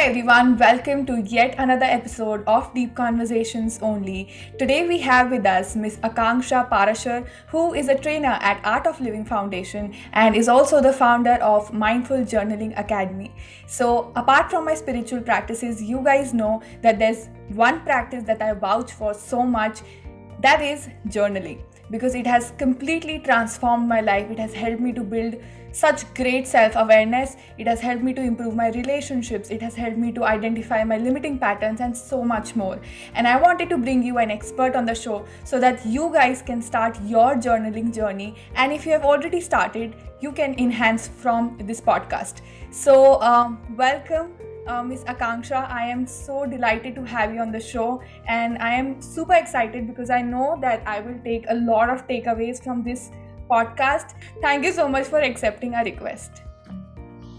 everyone, welcome to yet another episode of Deep Conversations Only. Today we have with us Miss Akanksha Parashar, who is a trainer at Art of Living Foundation and is also the founder of Mindful Journaling Academy. So, apart from my spiritual practices, you guys know that there's one practice that I vouch for so much, that is journaling, because it has completely transformed my life. It has helped me to build such great self awareness. It has helped me to improve my relationships. It has helped me to identify my limiting patterns and so much more. And I wanted to bring you an expert on the show so that you guys can start your journaling journey. And if you have already started, you can enhance from this podcast. So, welcome. Miss Akanksha, I am so delighted to have you on the show, and I am super excited because I know that I will take a lot of takeaways from this podcast. Thank you so much for accepting our request.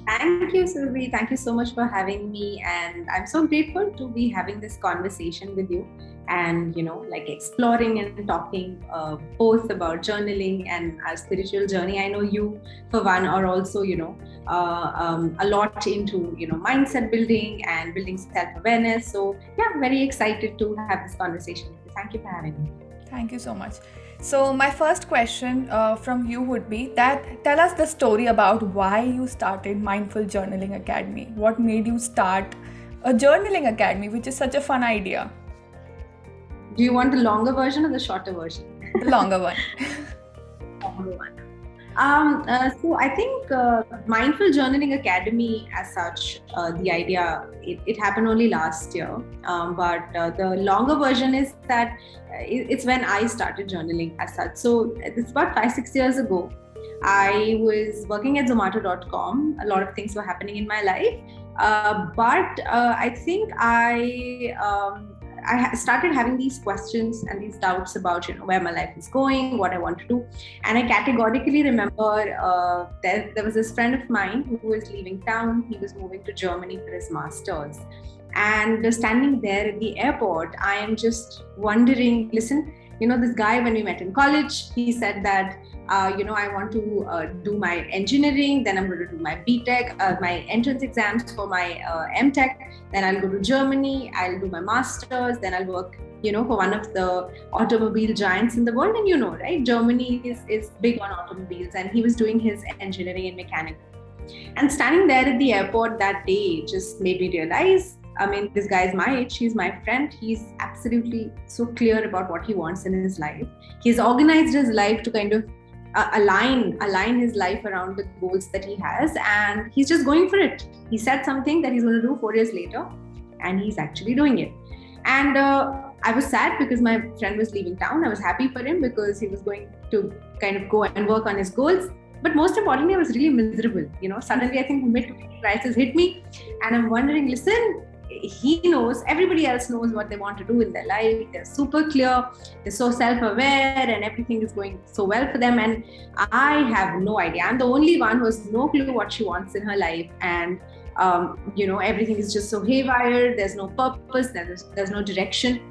Thank you, Sylvie. Thank you so much for having me. And I'm so grateful to be having this conversation with you and, exploring and talking both about journaling and our spiritual journey. I know you, for one, are also, a lot into, mindset building and building self-awareness. So, yeah, very excited to have this conversation with you. Thank you for having me. Thank you so much. So my first question from you would be that tell us the story about why you started Mindful Journaling Academy. What made you start a journaling academy, which is such a fun idea? Do you want the longer version or the shorter version? The longer one. Longer one. So I think Mindful Journaling Academy as such, the idea, it happened only last year. But the longer version is that it's when I started journaling as such. So it's about 5-6 years ago. I was working at Zomato.com. A lot of things were happening in my life. But I think I started having these questions and these doubts about, where my life is going, what I want to do. And I categorically remember there was this friend of mine who was leaving town. He was moving to Germany for his master's. And standing there at the airport, I am just wondering, listen, this guy, when we met in college, he said that, I want to do my engineering, then I'm going to do my BTech, my entrance exams for my MTech, then I'll go to Germany, I'll do my master's, then I'll work, for one of the automobile giants in the world. And right, Germany is big on automobiles, and he was doing his engineering and mechanical. And standing there at the airport that day just made me realize, this guy is my age, he's my friend, he's absolutely so clear about what he wants in his life. He's organized his life to kind of align his life around the goals that he has, and he's just going for it. He said something that he's going to do 4 years later, and he's actually doing it. And I was sad because my friend was leaving town. I was happy for him because he was going to kind of go and work on his goals. But most importantly, I was really miserable. Suddenly I think mid-20 crisis hit me, and I'm wondering, listen, he knows, everybody else knows what they want to do in their life. They're super clear, they're so self-aware, and everything is going so well for them. And I have no idea. I'm the only one who has no clue what she wants in her life. And, everything is just so haywire. There's no purpose, there's no direction.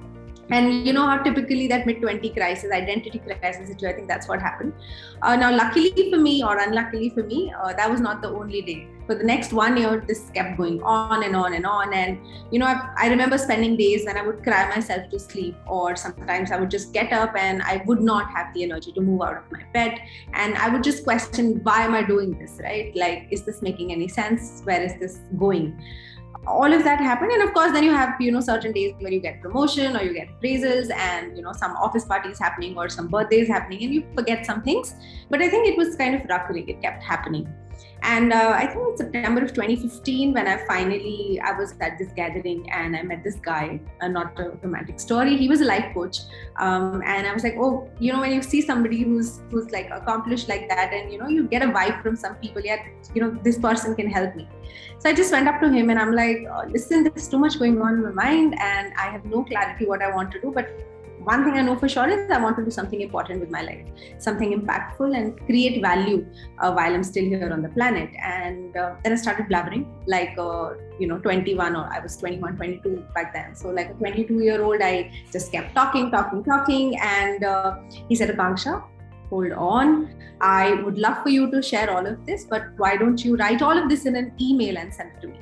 And you know how typically that mid-20 crisis, identity crisis, I think that's what happened. Now, luckily for me or unluckily for me, that was not the only day. For the next 1 year, this kept going on and on and on. And, I remember spending days when I would cry myself to sleep, or sometimes I would just get up and I would not have the energy to move out of my bed. And I would just question, why am I doing this, right? Like, is this making any sense? Where is this going? All of that happened. And of course, then you have, certain days where you get promotion or you get appraisals and, some office parties happening or some birthdays happening, and you forget some things. But I think it was kind of recurring. It kept happening. And I think in September of 2015, when I was at this gathering and I met this guy, not a romantic story. He was a life coach. And I was like, oh, when you see somebody who's like accomplished like that, and, you get a vibe from some people, yeah, this person can help me. So I just went up to him and I'm like, listen, there's too much going on in my mind and I have no clarity what I want to do. But one thing I know for sure is I want to do something important with my life, something impactful and create value while I'm still here on the planet. And then I started blabbering like, 21, or I was 21, 22 back then. So like a 22-year-old, I just kept talking. And he said, Akanksha, hold on. I would love for you to share all of this, but why don't you write all of this in an email and send it to me?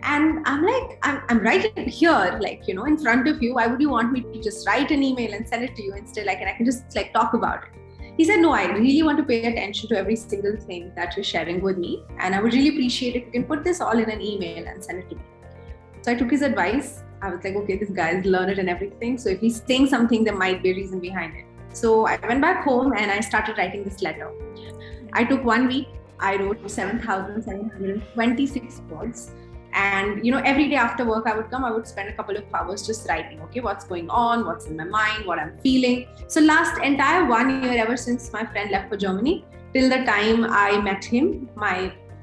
And I'm like, I'm writing here, like, in front of you. Why would you want me to just write an email and send it to you instead? Like, and I can just like talk about it. He said, no, I really want to pay attention to every single thing that you're sharing with me. And I would really appreciate if you can put this all in an email and send it to me. So I took his advice. I was like, okay, this guy is learned and everything. So if he's saying something, there might be a reason behind it. So I went back home and I started writing this letter. I took 1 week. I wrote 7,726 words. And, every day after work, I would spend a couple of hours just writing, okay, what's going on, what's in my mind, what I'm feeling. So last entire 1 year, ever since my friend left for Germany, till the time I met him,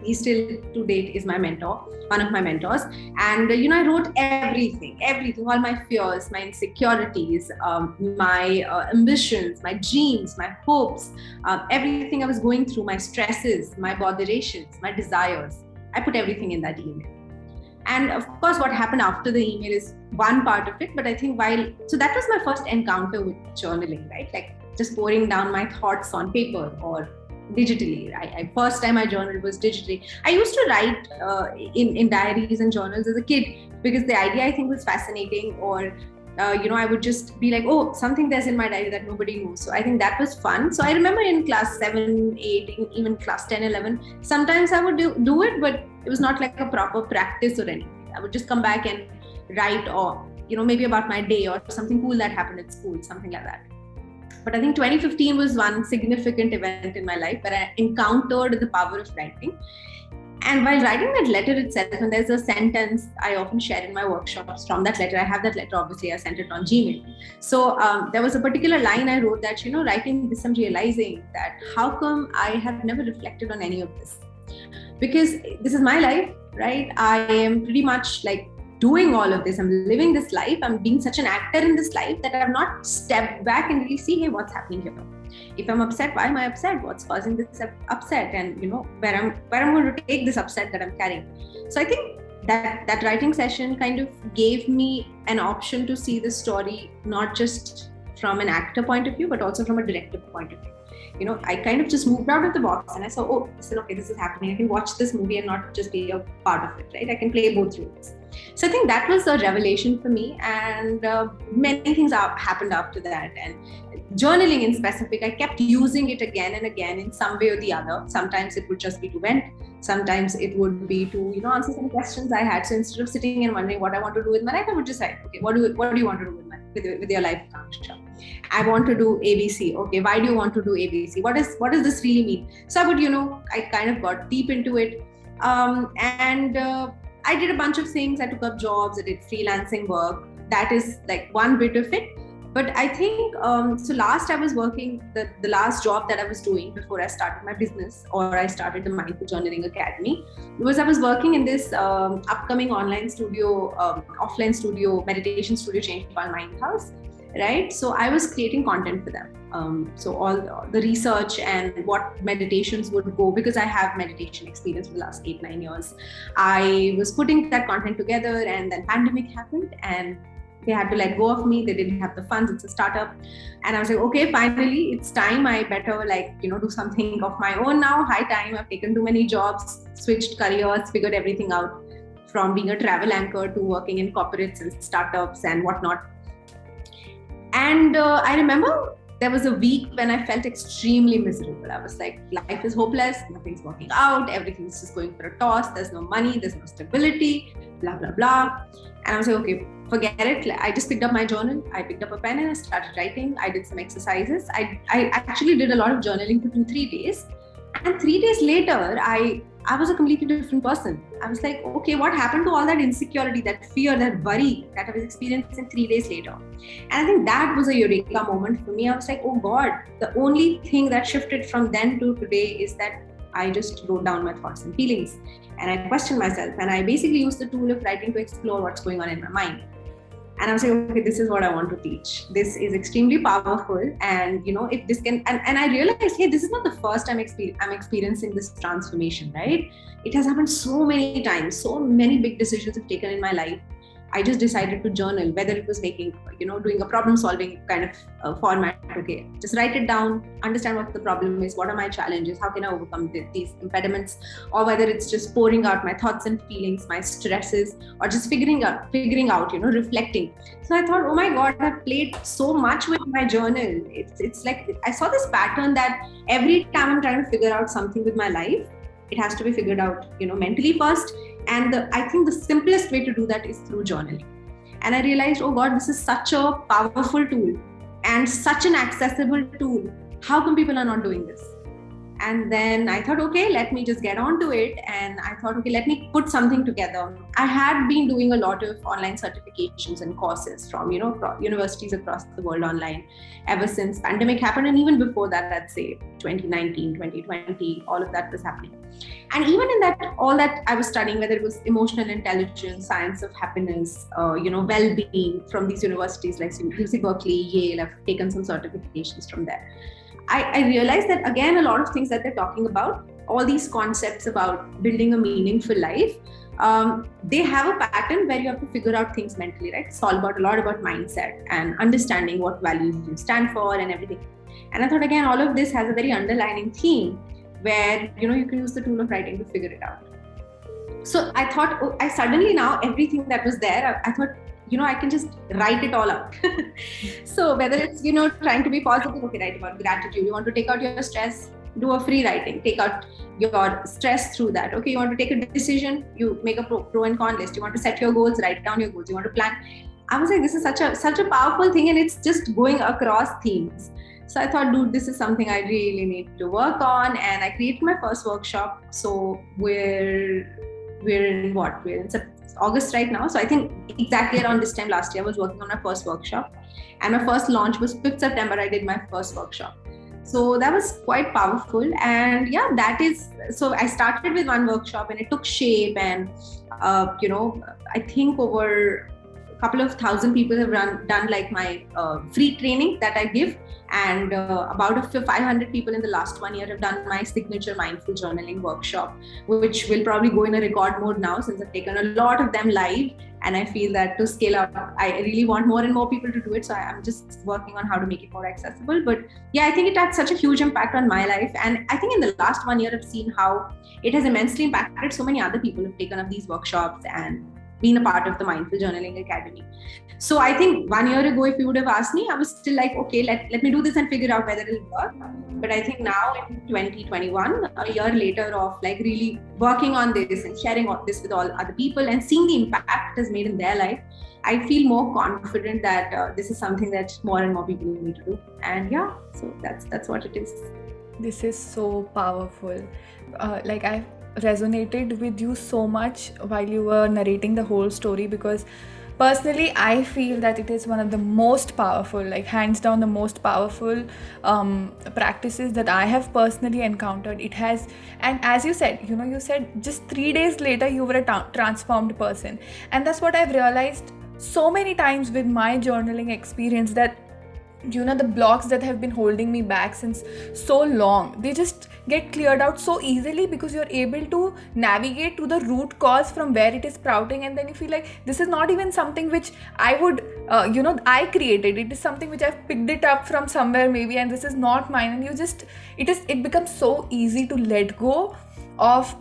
he still to date is my mentor, one of my mentors. And, I wrote everything, all my fears, my insecurities, my ambitions, my dreams, my hopes, everything I was going through, my stresses, my botherations, my desires. I put everything in that email. And of course, what happened after the email is one part of it. But I think so that was my first encounter with journaling, right? Like just pouring down my thoughts on paper or digitally. First time I journaled was digitally. I used to write in diaries and journals as a kid because the idea I think was fascinating, or I would just be like, oh, something there's in my diary that nobody knows. So I think that was fun. So I remember in class 7, 8, even class 10, 11, sometimes I would do it, but it was not like a proper practice or anything. I would just come back and write, or, maybe about my day or something cool that happened at school, something like that. But I think 2015 was one significant event in my life where I encountered the power of writing. And while writing that letter itself, and there's a sentence I often share in my workshops from that letter. I have that letter, obviously, I sent it on Gmail. So there was a particular line I wrote that, writing this, I'm realizing that how come I have never reflected on any of this? Because this is my life, right? I am pretty much like doing all of this. I'm living this life. I'm being such an actor in this life that I've not stepped back and really see, hey, what's happening here? If I'm upset, why am I upset? What's causing this upset? And where I'm going to take this upset that I'm carrying. So I think that writing session kind of gave me an option to see the story not just from an actor point of view, but also from a director point of view. I kind of just moved out of the box and I saw, oh, this is happening. I can watch this movie and not just be a part of it, right? I can play both roles. So I think that was a revelation for me, and many things happened after that. And journaling in specific, I kept using it again and again in some way or the other. Sometimes it would just be to vent. Sometimes it would be to, answer some questions I had. So instead of sitting and wondering what I want to do with my life, I would just say, okay, what do you want to do with your life, Akanksha? I want to do ABC. Okay, why do you want to do ABC? What does this really mean? So I would, I kind of got deep into it. I did a bunch of things. I took up jobs. I did freelancing work. That is like one bit of it. But I think, so last I was working, the last job that I was doing before I started my business, or I started the Mindful Journaling Academy, was I was working in this upcoming online studio, offline studio, meditation studio chain called Mind House, right? So I was creating content for them. So all the research and what meditations would go, because I have meditation experience for the last 8-9 years. I was putting that content together, and then pandemic happened and they had to let go of me. They didn't have the funds. It's a startup. And I was like, okay, finally, it's time. I better do something of my own now. High time. I've taken too many jobs, switched careers, figured everything out, from being a travel anchor to working in corporates and startups and whatnot. And I remember there was a week when I felt extremely miserable. I was like, life is hopeless. Nothing's working out. Everything's just going for a toss. There's no money. There's no stability, blah, blah, blah. And I was like, okay, forget it. I just picked up my journal. I picked up a pen and I started writing. I did some exercises. I actually did a lot of journaling for 2-3 days. And 3 days later, I was a completely different person. I was like, okay, what happened to all that insecurity, that fear, that worry that I was experiencing 3 days later? And I think that was a eureka moment for me. I was like, oh God, the only thing that shifted from then to today is that I just wrote down my thoughts and feelings. And I questioned myself. And I basically used the tool of writing to explore what's going on in my mind. And I was like, okay, this is what I want to teach. This is extremely powerful. And, if this can, and I realized, hey, this is not the first time I'm experiencing this transformation, right? It has happened so many times. So many big decisions I've taken in my life. I just decided to journal, whether it was making, doing a problem solving kind of format. Okay, just write it down, understand what the problem is, what are my challenges, how can I overcome these impediments, or whether it's just pouring out my thoughts and feelings, my stresses, or just figuring out, reflecting. So I thought, oh my God, I've played so much with my journal. It's like I saw this pattern that every time I'm trying to figure out something with my life, it has to be figured out, mentally first. And I think the simplest way to do that is through journaling. And I realized, oh God, this is such a powerful tool and such an accessible tool. How come people are not doing this? And then I thought, okay, let me just get on to it. And I thought, okay, let me put something together. I had been doing a lot of online certifications and courses from, universities across the world online ever since pandemic happened. And even before that, I'd say 2019, 2020, all of that was happening. And even in that, all that I was studying, whether it was emotional intelligence, science of happiness, well-being from these universities like UC Berkeley, Yale, I've taken some certifications from there. I realized that, again, a lot of things that they're talking about, all these concepts about building a meaningful life, they have a pattern where you have to figure out things mentally, right? It's all about a lot about mindset and understanding what values you stand for and everything. And I thought, again, all of this has a very underlining theme where, you can use the tool of writing to figure it out. So I thought, I suddenly now everything that was there, I thought, I can just write it all out. So whether it's, trying to be positive, okay, write about gratitude. You want to take out your stress, do a free writing, take out your stress through that. Okay, you want to take a decision, you make a pro and con list. You want to set your goals, write down your goals. You want to plan. I was like, this is such a powerful thing, and it's just going across themes. So I thought, dude, this is something I really need to work on. And I created my first workshop. So we're in August right now. So I think exactly around this time last year, I was working on my first workshop, and my first launch was 5th September. I did my first workshop. So that was quite powerful. And yeah, so I started with one workshop and it took shape, and, I think over a couple of thousand people have done like my free training that I give. And about 500 people in the last 1 year have done my signature mindful journaling workshop, which will probably go in a record mode now since I've taken a lot of them live. And I feel that to scale up, I really want more and more people to do it. So I'm just working on how to make it more accessible. But yeah, I think it had such a huge impact on my life. And I think in the last 1 year, I've seen how it has immensely impacted so many other people who've taken up these workshops and been a part of the Mindful Journaling Academy. So I think 1 year ago, if you would have asked me, I was still like, okay, let me do this and figure out whether it'll work. But I think now in 2021, a year later of like really working on this and sharing this with all other people and seeing the impact it has made in their life, I feel more confident that this is something that more and more people need to do. And yeah, so that's what it is. This is so powerful. I resonated with you so much while you were narrating the whole story, because personally I feel that it is one of the most powerful, like hands down the most powerful practices that I have personally encountered. It has, and as you said, you said just 3 days later you were a transformed person. And that's what I've realized so many times with my journaling experience, that the blocks that have been holding me back since so long, they just get cleared out so easily because you're able to navigate to the root cause from where it is sprouting. And then you feel like this is not even something which I would I created. It is something which I've picked it up from somewhere maybe, and this is not mine. And it becomes so easy to let go of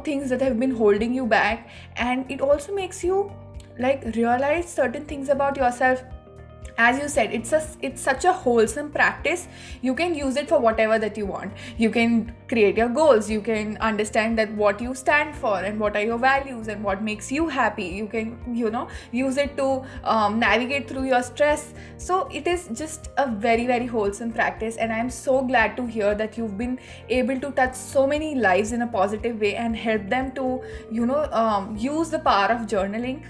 things that have been holding you back. And it also makes you like realize certain things about yourself. As you said, it's such a wholesome practice. You can use it for whatever that you want. You can create your goals. You can understand that what you stand for and what are your values and what makes you happy. You can use it to navigate through your stress. So it is just a very, very wholesome practice. And I'm so glad to hear that you've been able to touch so many lives in a positive way and help them to use the power of journaling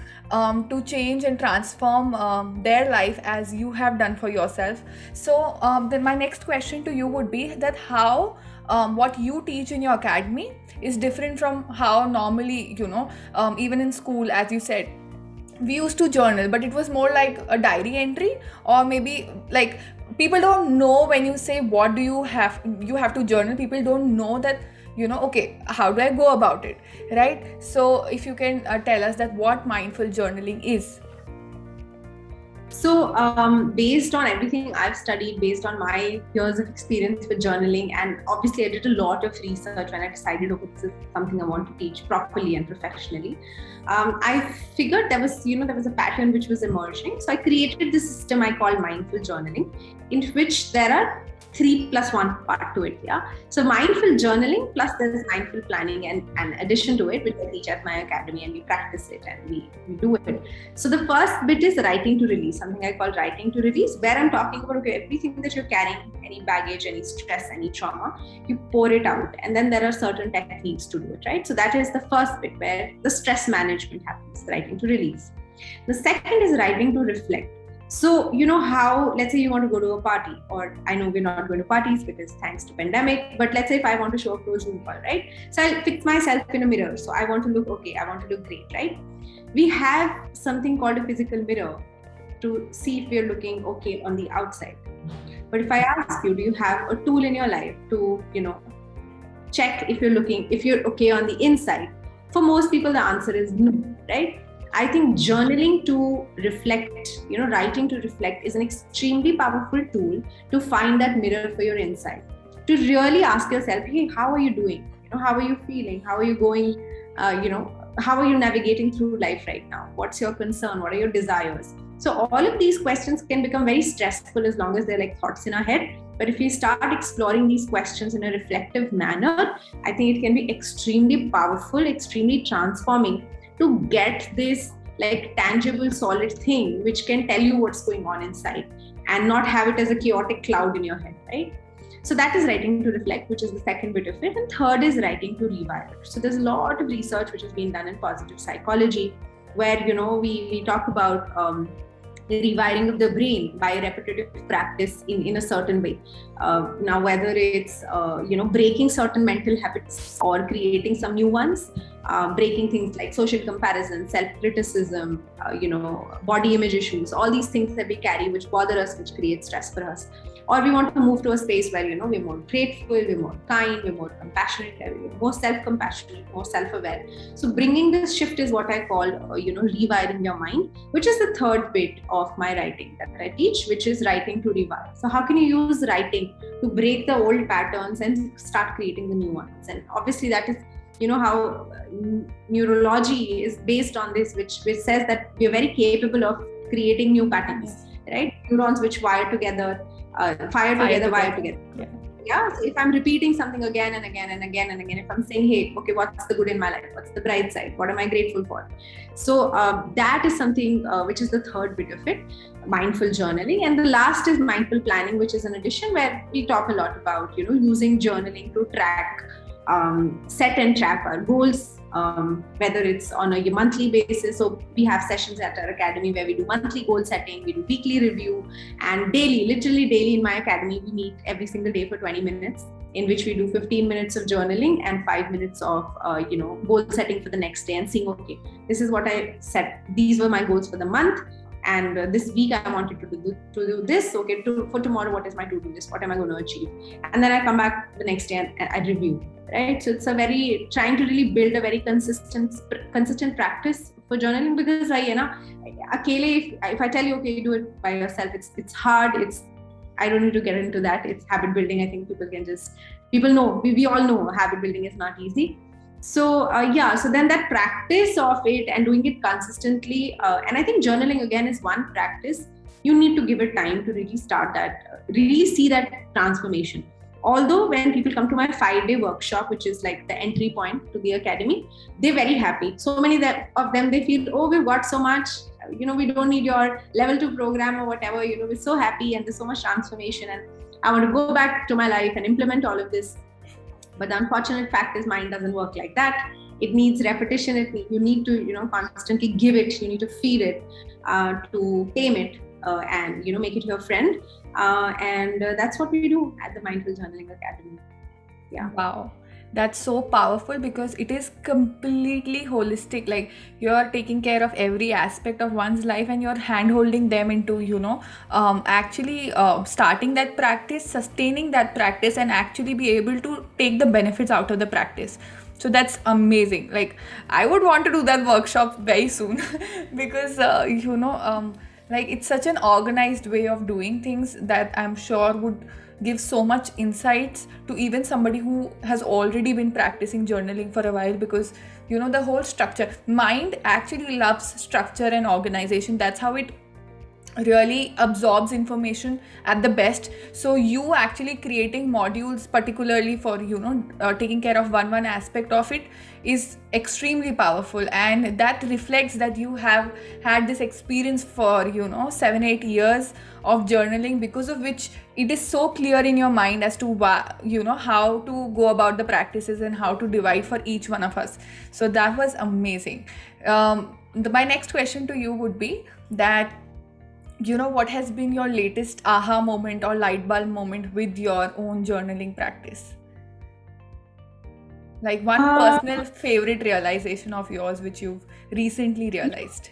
to change and transform their life as you have done for yourself. So then my next question to you would be that how what you teach in your academy is different from how normally, even in school, as you said, we used to journal, but it was more like a diary entry, or maybe like people don't know when you say what do you have to journal. People don't know that okay, how do I go about it, right? So if you can tell us that what mindful journaling is. So, based on everything I've studied, based on my years of experience with journaling, and obviously I did a lot of research when I decided, okay, this is something I want to teach properly and professionally. I figured there was a pattern which was emerging. So I created this system I call mindful journaling, in which there are 3+1 part to it. Yeah. So mindful journaling plus there's mindful planning and an addition to it, which I teach at my academy, and we practice it and we do it. So the first bit is writing to release, something I call writing to release, where I'm talking about, okay, everything that you're carrying, any baggage, any stress, any trauma, you pour it out. And then there are certain techniques to do it, right? So that is the first bit where the stress management happens, writing to release. The second is writing to reflect. So, you know how, let's say you want to go to a party, or I know we're not going to parties because thanks to pandemic, but let's say if I want to show up to a Zoom call, right? So I'll fix myself in a mirror. So I want to look okay, I want to look great, right? We have something called a physical mirror to see if we're looking okay on the outside. But if I ask you, do you have a tool in your life to, check if you're okay on the inside? For most people, the answer is no, right? I think journaling to reflect, writing to reflect is an extremely powerful tool to find that mirror for your inside. To really ask yourself, hey, how are you doing? How are you feeling? How are you going? How are you navigating through life right now? What's your concern? What are your desires? So all of these questions can become very stressful as long as they're like thoughts in our head. But if we start exploring these questions in a reflective manner, I think it can be extremely powerful, extremely transforming to get this like tangible, solid thing which can tell you what's going on inside and not have it as a chaotic cloud in your head, right? So that is writing to reflect, which is the second bit of it. And third is writing to rewire. So there's a lot of research which has been done in positive psychology where, we talk about rewiring of the brain by repetitive practice in a certain way. Now, whether it's, breaking certain mental habits or creating some new ones, breaking things like social comparison, self-criticism, body image issues, all these things that we carry which bother us, which create stress for us. Or we want to move to a space where, we're more grateful, we're more kind, we're more compassionate, we're more self-compassionate, more self-aware. So bringing this shift is what I call, rewiring your mind, which is the third bit of my writing that I teach, which is writing to rewire. So how can you use writing to break the old patterns and start creating the new ones? And obviously that is, how neurology is based on this, which says that we are very capable of creating new patterns, right? Neurons which wire together, wire together. Yeah. So if I'm repeating something again and again and again and again, if I'm saying, hey, okay, what's the good in my life? What's the bright side? What am I grateful for? So that is something which is the third bit of it, mindful journaling. And the last is mindful planning, which is an addition where we talk a lot about, using journaling to track, set and track our goals, whether it's on a monthly basis. So we have sessions at our academy where we do monthly goal setting, we do weekly review, and literally daily in my academy, we meet every single day for 20 minutes, in which we do 15 minutes of journaling and 5 minutes of, goal setting for the next day and seeing, okay, this is what I set. These were my goals for the month. And this week I wanted to do this. Okay, for tomorrow, what is my to-do list? What am I going to achieve? And then I come back the next day and I review. Right, so it's trying to really build a very consistent practice for journaling, because if I tell you, okay, you do it by yourself, it's hard. I don't need to get into that. It's habit building. I think people know, we all know habit building is not easy. So so then that practice of it and doing it consistently, and I think journaling again is one practice. You need to give it time to really start that, really see that transformation. Although when people come to my 5-day workshop, which is like the entry point to the academy, they're very happy. So many of them, they feel, oh, we've got so much, we don't need your level 2 program or whatever, we're so happy and there's so much transformation and I want to go back to my life and implement all of this. But the unfortunate fact is mind doesn't work like that. It needs repetition. You need to, constantly give it. You need to feed it, to tame it, and, make it your friend. And that's what we do at the Mindful Journaling Academy. Yeah. Wow. That's so powerful because it is completely holistic. Like you're taking care of every aspect of one's life and you're hand holding them into, actually starting that practice, sustaining that practice, and actually be able to take the benefits out of the practice. So that's amazing. Like I would want to do that workshop very soon because, Like, it's such an organized way of doing things that I'm sure would give so much insights to even somebody who has already been practicing journaling for a while, because the whole structure, mind actually loves structure and organization. That's how it really absorbs information at the best. So you actually creating modules particularly for taking care of one aspect of it is extremely powerful, and that reflects that you have had this experience for 7-8 years of journaling, because of which it is so clear in your mind as to how to go about the practices and how to divide for each one of us. So that was amazing. My next question to you would be that what has been your latest aha moment or light bulb moment with your own journaling practice? Like one Uh, personal favorite realization of yours which you've recently realized.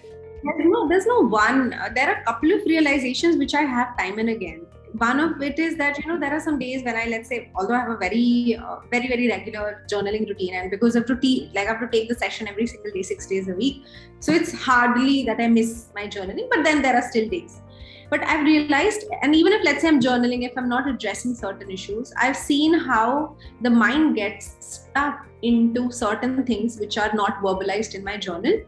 there's no one. There are a couple of realizations which I have time and again. One of it is that there are some days when I, let's say, although I have a very regular journaling routine, and because of routine, like I have to take the session every single day, 6 days a week, so it's hardly that I miss my journaling. But then there are still days. But I've realized, and even if, let's say, I'm journaling, if I'm not addressing certain issues, I've seen how the mind gets stuck into certain things which are not verbalized in my journal.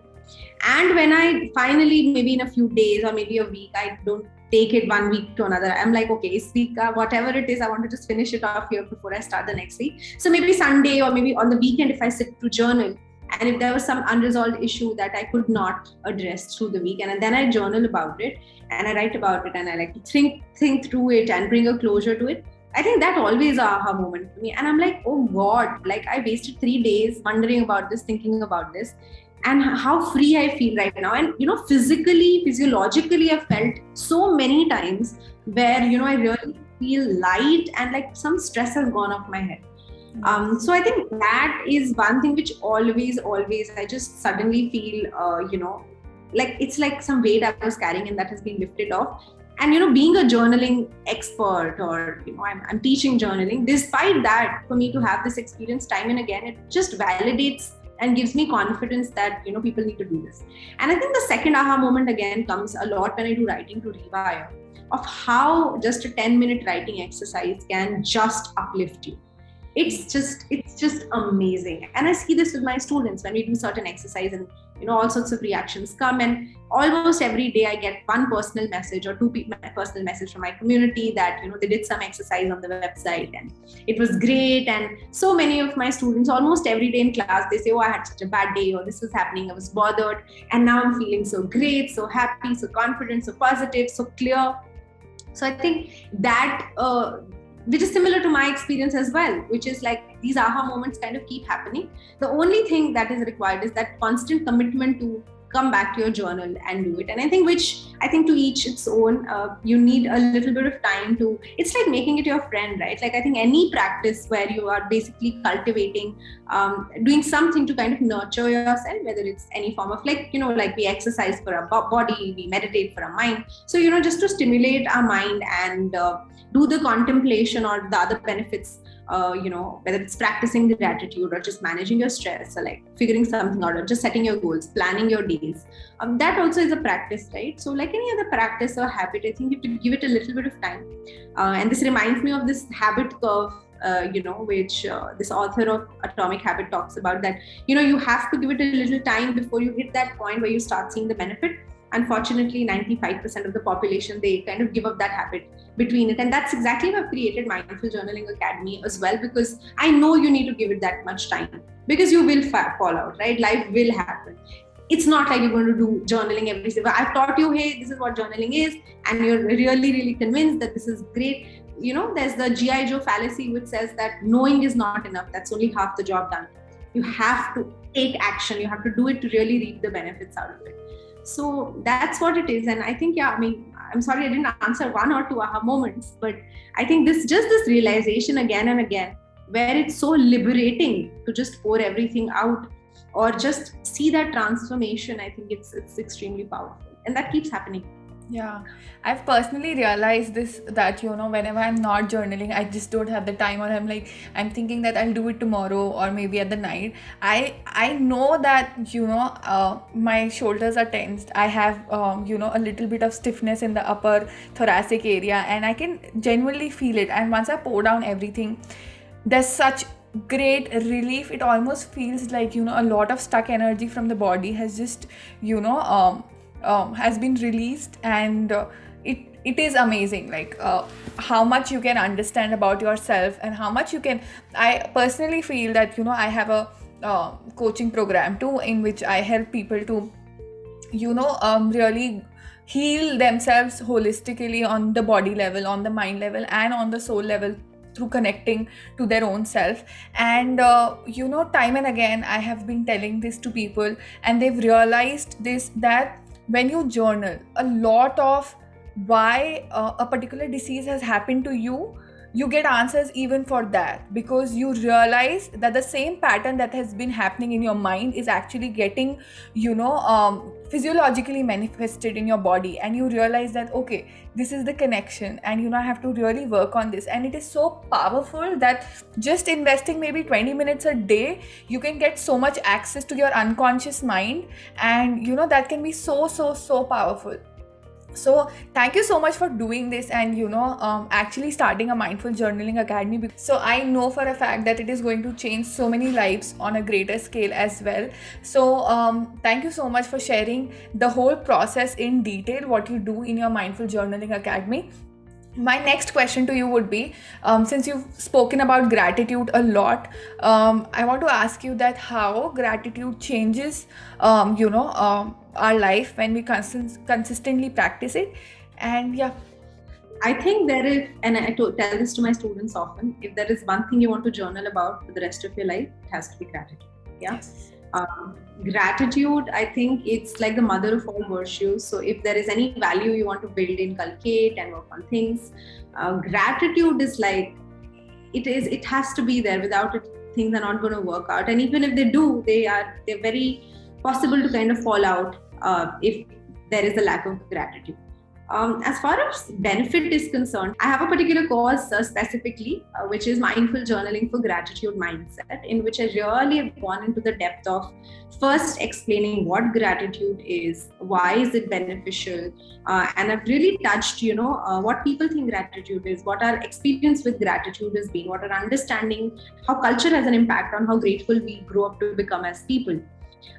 And when I finally, maybe in a few days or maybe a week, I don't take it 1 week to another. I'm like, okay, this week, whatever it is, I want to just finish it off here before I start the next week. So maybe Sunday or maybe on the weekend, if I sit to journal, and if there was some unresolved issue that I could not address through the week, and then I journal about it and I write about it, and I like to think through it and bring a closure to it. I think that always a aha moment for me. And I'm like, oh God, like I wasted 3 days wondering about this, thinking about this, and how free I feel right now. And physically, physiologically, I felt so many times where I really feel light and like some stress has gone off my head. So I think that is one thing which always I just suddenly feel like it's like some weight I was carrying and that has been lifted off. And being a journaling expert, or I'm teaching journaling, despite that, for me to have this experience time and again, it just validates and gives me confidence that people need to do this. And I think the second aha moment again comes a lot when I do writing to rewire, of how just a 10-minute writing exercise can just uplift you. It's just amazing. And I see this with my students when we do certain exercise, and all sorts of reactions come, and almost every day I get one personal message or two personal message from my community that they did some exercise on the website and it was great. And so many of my students, almost every day in class, they say, oh, I had such a bad day, or this was happening, I was bothered, and now I'm feeling so great, so happy, so confident, so positive, so clear. So I think that which is similar to my experience as well, which is like these aha moments kind of keep happening. The only thing that is required is that constant commitment to come back to your journal and do it. And I think to each its own. You need a little bit of time to, it's like making it your friend, right? Like I think any practice where you are basically cultivating, doing something to kind of nurture yourself, whether it's any form of like we exercise for our body, we meditate for our mind. So just to stimulate our mind and do the contemplation or the other benefits, whether it's practicing the gratitude or just managing your stress, or like figuring something out, or just setting your goals, planning your days. That also is a practice, right? So like any other practice or habit, I think you have to give it a little bit of time. And this reminds me of this habit curve, which this author of Atomic Habit talks about, that, you have to give it a little time before you hit that point where you start seeing the benefit. Unfortunately, 95% of the population, they kind of give up that habit between it. And that's exactly why I've created Mindful Journaling Academy as well, because I know you need to give it that much time, because you will fall out, right? Life will happen. It's not like you're going to do journaling every single. I've taught you, hey, this is what journaling is, and you're really convinced that this is great. There's the G.I. Joe fallacy, which says that knowing is not enough. That's only half the job done. You have to take action. You have to do it to really reap the benefits out of it. So that's what it is. And I think, I'm sorry I didn't answer one or two aha moments, but I think this realization again and again, where it's so liberating to just pour everything out or just see that transformation. I think it's extremely powerful, and that keeps happening. Yeah, I've personally realized this that whenever I'm not journaling, I just don't have the time, or I'm thinking that I'll do it tomorrow or maybe at the night. I know that my shoulders are tensed. I have a little bit of stiffness in the upper thoracic area, and I can genuinely feel it. And once I pour down everything, there's such great relief. It almost feels like a lot of stuck energy from the body has just you know has been released, and it is amazing, like how much you can understand about yourself, and how much you can. I personally feel that I have a coaching program too, in which I help people to really heal themselves holistically, on the body level, on the mind level, and on the soul level, through connecting to their own self. And time and again I have been telling this to people, and they've realized this, that when you journal a lot of why a particular disease has happened to you, you get answers even for that, because you realize that the same pattern that has been happening in your mind is actually getting physiologically manifested in your body, and you realize that, okay, this is the connection, and I have to really work on this. And it is so powerful that just investing maybe 20 minutes a day, you can get so much access to your unconscious mind, and that can be so so so powerful. So thank you so much for doing this, and actually starting a mindful journaling academy. So I know for a fact that it is going to change so many lives on a greater scale as well. So thank you so much for sharing the whole process in detail, what you do in your mindful journaling academy. My next question to you would be, since you've spoken about gratitude a lot, I want to ask you that how gratitude changes our life when we consistently practice it. And yeah. I think there is, and tell this to my students often, if there is one thing you want to journal about for the rest of your life, it has to be gratitude. Yeah. Yes. Gratitude, I think it's like the mother of all virtues. So if there is any value you want to build, inculcate, and work on things, gratitude is like, it has to be there. Without it, things are not going to work out. And even if they do, they're very possible to kind of fall out if there is a lack of gratitude. As far as benefit is concerned, I have a particular course specifically, which is Mindful Journaling for Gratitude Mindset, in which I really have gone into the depth of first explaining what gratitude is, why is it beneficial, and I've really touched, what people think gratitude is, what our experience with gratitude has been, what our understanding, how culture has an impact on how grateful we grow up to become as people.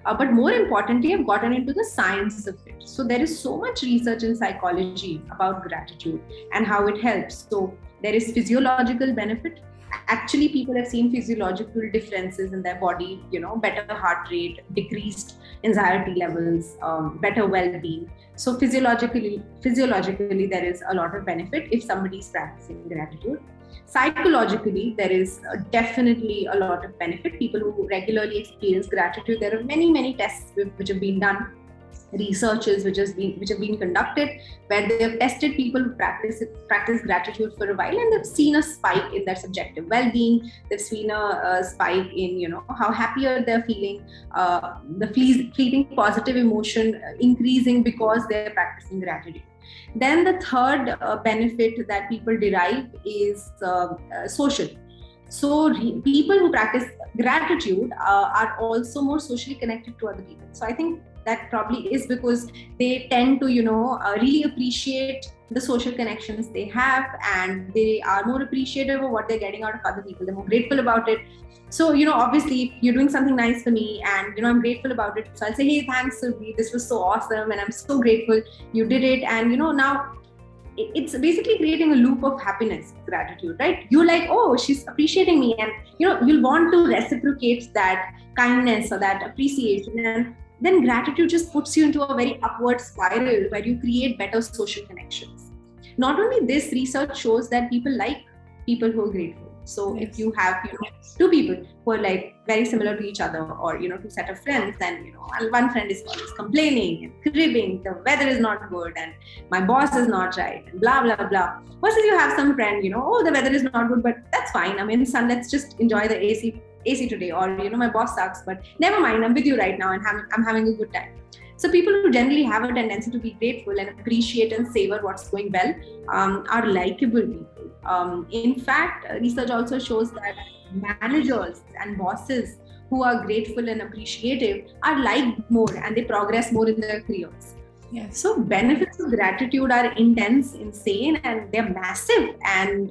But more importantly, I've gotten into the science of it. So there is so much research in psychology about gratitude and how it helps. So there is physiological benefit. Actually, people have seen physiological differences in their body, better heart rate, decreased anxiety levels, better well-being. So physiologically, there is a lot of benefit if somebody is practicing gratitude. Psychologically, there is definitely a lot of benefit. People who regularly experience gratitude, there are many tests which have been done, researches which have been conducted, where they have tested people who practice gratitude for a while, and they've seen a spike in their subjective well-being. They've seen a spike in how happier they're feeling, the fleeting positive emotion increasing because they're practicing gratitude. Then the third benefit that people derive is social. So people who practice gratitude are also more socially connected to other people. So I think that probably is because they tend to really appreciate the social connections they have, and they are more appreciative of what they're getting out of other people. They're more grateful about it. So obviously, if you're doing something nice for me and I'm grateful about it, so I'll say, hey, thanks Surbhi, this was so awesome and I'm so grateful you did it. And now it's basically creating a loop of happiness, gratitude, right? You're like, oh, she's appreciating me, and you'll want to reciprocate that kindness or that appreciation, and then gratitude just puts you into a very upward spiral where you create better social connections. Not only this, research shows that people like people who are grateful. So Yes. if you have two people who are like very similar to each other, or two set of friends, and one friend is always complaining and cribbing, the weather is not good and my boss is not right and blah blah blah, versus you have some friend, oh, the weather is not good, but that's fine, I'm in sun, let's just enjoy the AC today, or my boss sucks, but never mind, I'm with you right now and I'm having a good time. So people who generally have a tendency to be grateful and appreciate and savor what's going well are likable people. In fact, research also shows that managers and bosses who are grateful and appreciative are liked more and they progress more in their careers. Yes. So benefits of gratitude are intense, insane, and they're massive. And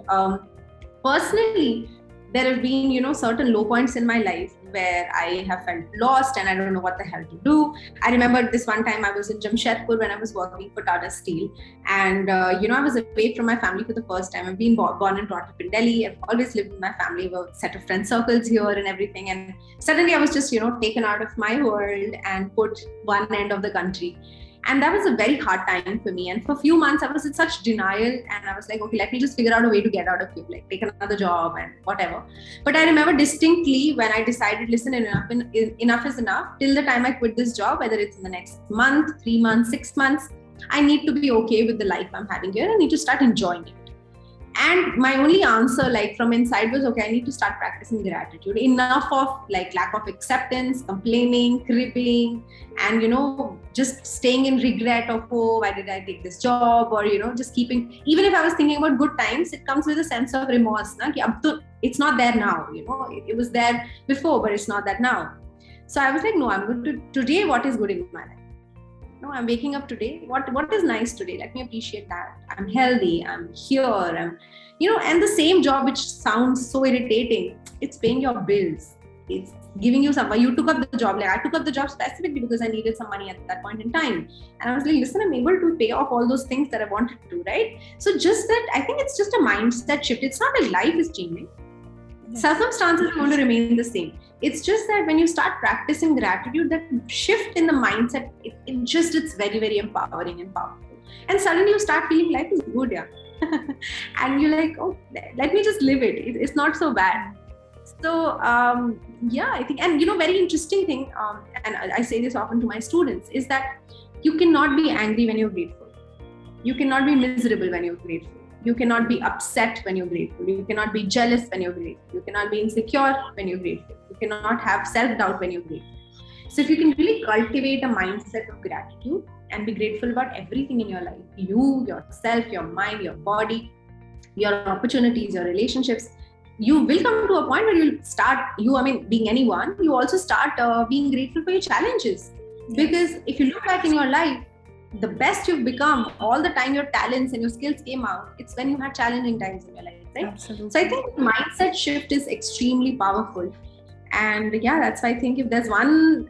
personally, there have been, certain low points in my life where I have felt lost and I don't know what the hell to do. I remember this one time I was in Jamshedpur when I was working for Tata Steel, and I was away from my family for the first time. I've been born and brought up in Delhi. I've always lived with my family, a set of friend circles here and everything. And suddenly I was just, taken out of my world and put one end of the country. And that was a very hard time for me. And for a few months, I was in such denial. And I was like, okay, let me just figure out a way to get out of here, like take another job and whatever. But I remember distinctly when I decided, listen, enough is enough. Till the time I quit this job, whether it's in the next month, 3 months, 6 months, I need to be okay with the life I'm having here. I need to start enjoying it. And my only answer, like from inside, was okay, I need to start practicing gratitude. Enough of like lack of acceptance, complaining, crippling, and just staying in regret of, oh, why did I take this job? Or just keeping, even if I was thinking about good times, it comes with a sense of remorse. It's not there now. It was there before, but it's not that now. So I was like, no, I'm going to today. What is good in my life? No, I'm waking up today. What is nice today? Let me appreciate that. I'm healthy. I'm here. And the same job, which sounds so irritating, it's paying your bills. It's giving you some. You took up the job. Like I took up the job specifically because I needed some money at that point in time. And I was like, listen, I'm able to pay off all those things that I wanted to, right? So just that, I think it's just a mindset shift. It's not like life is changing. Yes. Circumstances are going to remain the same. It's just that when you start practicing gratitude, that shift in the mindset, it's very, very empowering and powerful. And suddenly you start feeling life is good, yeah. And you're like, oh, let me just live it. It's not so bad. So, I think, and very interesting thing, and I say this often to my students, is that you cannot be angry when you're grateful. You cannot be miserable when you're grateful. You cannot be upset when you're grateful. You cannot be jealous when you're grateful. You cannot be insecure when you're grateful. You cannot have self-doubt when you're grateful. So if you can really cultivate a mindset of gratitude and be grateful about everything in your life, you, yourself, your mind, your body, your opportunities, your relationships, you will come to a point where you'll start, being anyone, you also start being grateful for your challenges. Yes. Because if you look back in your life, the best you've become, all the time your talents and your skills came out, it's when you had challenging times in your life, right? Absolutely. So I think the mindset shift is extremely powerful. And that's why I think if there's one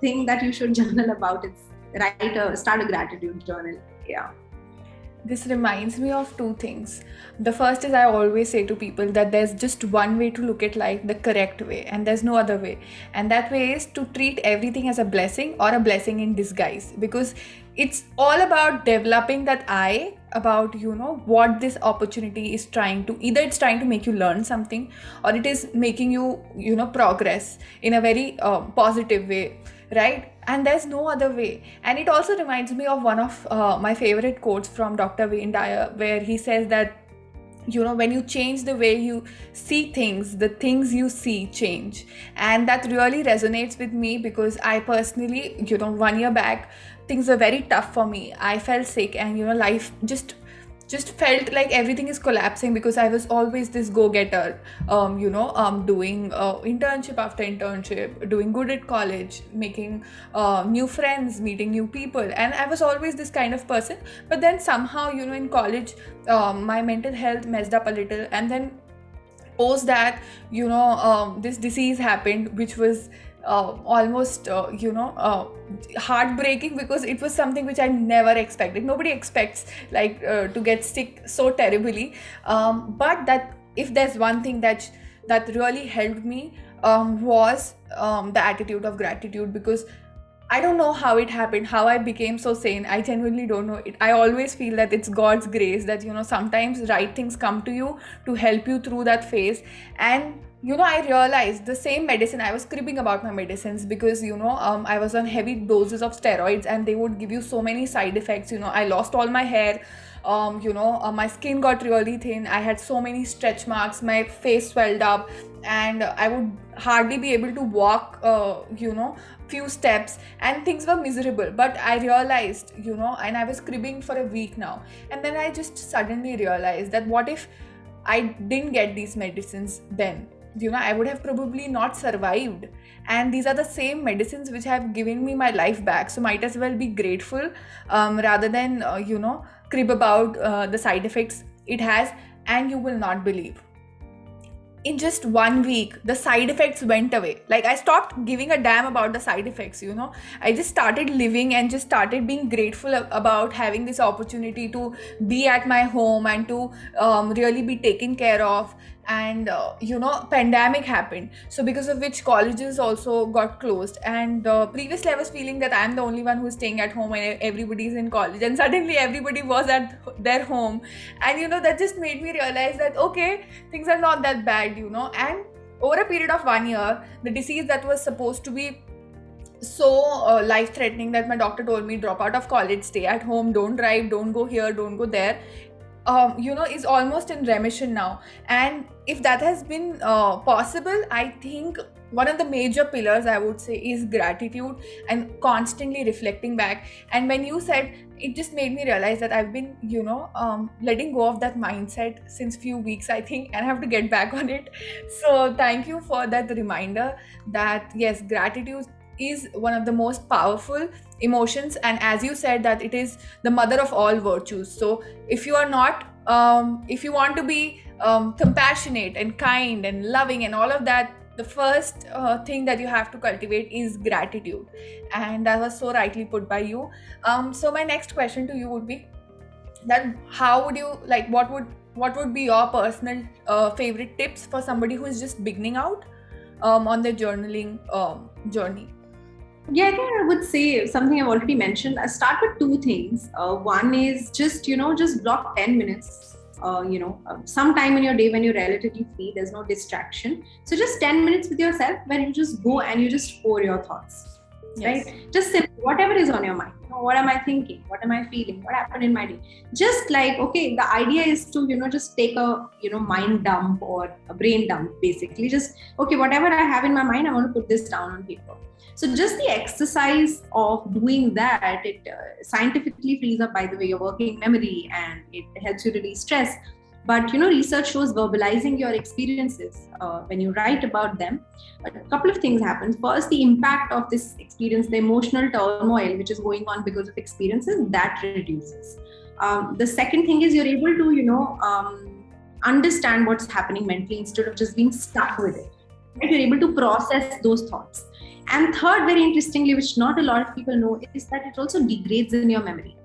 thing that you should journal about, it's start a gratitude journal. Yeah. This reminds me of two things. The first is I always say to people that there's just one way to look at life, the correct way, and there's no other way. And that way is to treat everything as a blessing or a blessing in disguise, because it's all about developing that eye about, what this opportunity is trying to, either it's trying to make you learn something or it is making you, progress in a very positive way, right? And there's no other way. And it also reminds me of one of my favorite quotes from Dr. Wayne Dyer, where he says that, when you change the way you see things, the things you see change. And that really resonates with me because I personally, 1 year back, things were very tough for me. I felt sick and, life just felt like everything is collapsing because I was always this go-getter, doing internship after internship, doing good at college, making new friends, meeting new people. And I was always this kind of person. But then somehow, in college, my mental health messed up a little. And then post that, this disease happened, which was almost heartbreaking because it was something which I never expected. Nobody expects to get sick so terribly, but that if there's one thing that really helped me was the attitude of gratitude, because I don't know how it happened, how I became so sane. I genuinely don't know it. I always feel that it's God's grace that, sometimes right things come to you to help you through that phase. And I realized the same medicine. I was cribbing about my medicines because, I was on heavy doses of steroids and they would give you so many side effects. I lost all my hair. My skin got really thin. I had so many stretch marks. My face swelled up, and I would hardly be able to walk, few steps, and things were miserable. But I realized, and I was cribbing for a week now. And then I just suddenly realized that what if I didn't get these medicines then? I would have probably not survived. And these are the same medicines which have given me my life back. So might as well be grateful, rather than, crib about the side effects it has. And you will not believe, in just 1 week the side effects went away. Like, I stopped giving a damn about the side effects. I just started living and just started being grateful about having this opportunity to be at my home and to really be taken care of. And pandemic happened, so because of which colleges also got closed. And previously I was feeling that I'm the only one who's staying at home and everybody's in college, and suddenly everybody was at their home. And that just made me realize that, okay, things are not that bad. And over a period of 1 year, the disease that was supposed to be so life threatening, that my doctor told me drop out of college, stay at home, don't drive, don't go here, don't go there, is almost in remission now. And if that has been possible, I think one of the major pillars, I would say, is gratitude and constantly reflecting back. And when you said, it just made me realize that I've been, letting go of that mindset since few weeks, I think, and I have to get back on it. So thank you for that reminder that yes, gratitude is one of the most powerful emotions, and as you said, that it is the mother of all virtues. So if you are not, if you want to be compassionate and kind and loving and all of that, the first thing that you have to cultivate is gratitude. And that was so rightly put by you. So my next question to you would be that, how would you like, what would be your personal favorite tips for somebody who is just beginning out on their journaling journey? Yeah, I think I would say something I've already mentioned. I start with two things. One is just block 10 minutes. Some time in your day when you're relatively free, there's no distraction. So just 10 minutes with yourself where you just go and you just pour your thoughts, Yes. right? Just simple, whatever is on your mind. What am I thinking? What am I feeling? What happened in my day? Just like, okay, the idea is to, just take a, mind dump or a brain dump, basically. Just, okay, whatever I have in my mind, I want to put this down on paper. So just the exercise of doing that, it scientifically frees up, by the way, your working memory, and it helps you release stress. But research shows verbalizing your experiences, when you write about them, a couple of things happen. First, the impact of this experience, the emotional turmoil which is going on because of experiences, that reduces. The second thing is you're able to understand what's happening mentally instead of just being stuck with it. Right? You're able to process those thoughts. And third, very interestingly, which not a lot of people know, is that it also degrades in your memory.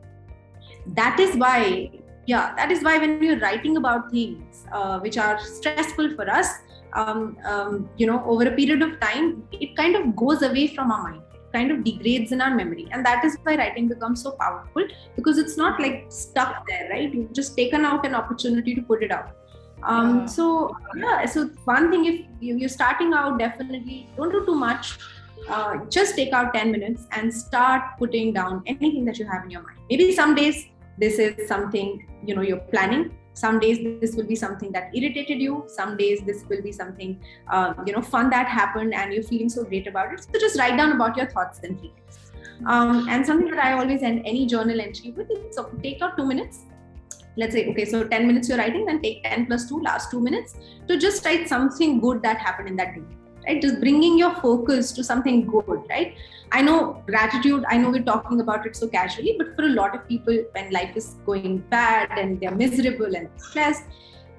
That is why when you're writing about things which are stressful for us, over a period of time, it kind of goes away from our mind, it kind of degrades in our memory. And that is why writing becomes so powerful, because it's not like stuck there, right? You've just taken out an opportunity to put it out. So one thing, if you're starting out, definitely don't do too much. Just take out 10 minutes and start putting down anything that you have in your mind. Maybe some days this is something you're planning. Some days this will be something that irritated you. Some days this will be something fun that happened and you're feeling so great about it. So just write down about your thoughts and feelings. And something that I always end any journal entry with is, so take out 2 minutes. Let's say, okay, so 10 minutes you're writing, then take 10 plus 2, last 2 minutes, to just write something good that happened in that day. Right? Just bringing your focus to something good, right? I know gratitude, I know we're talking about it so casually, but for a lot of people, when life is going bad and they're miserable and stressed,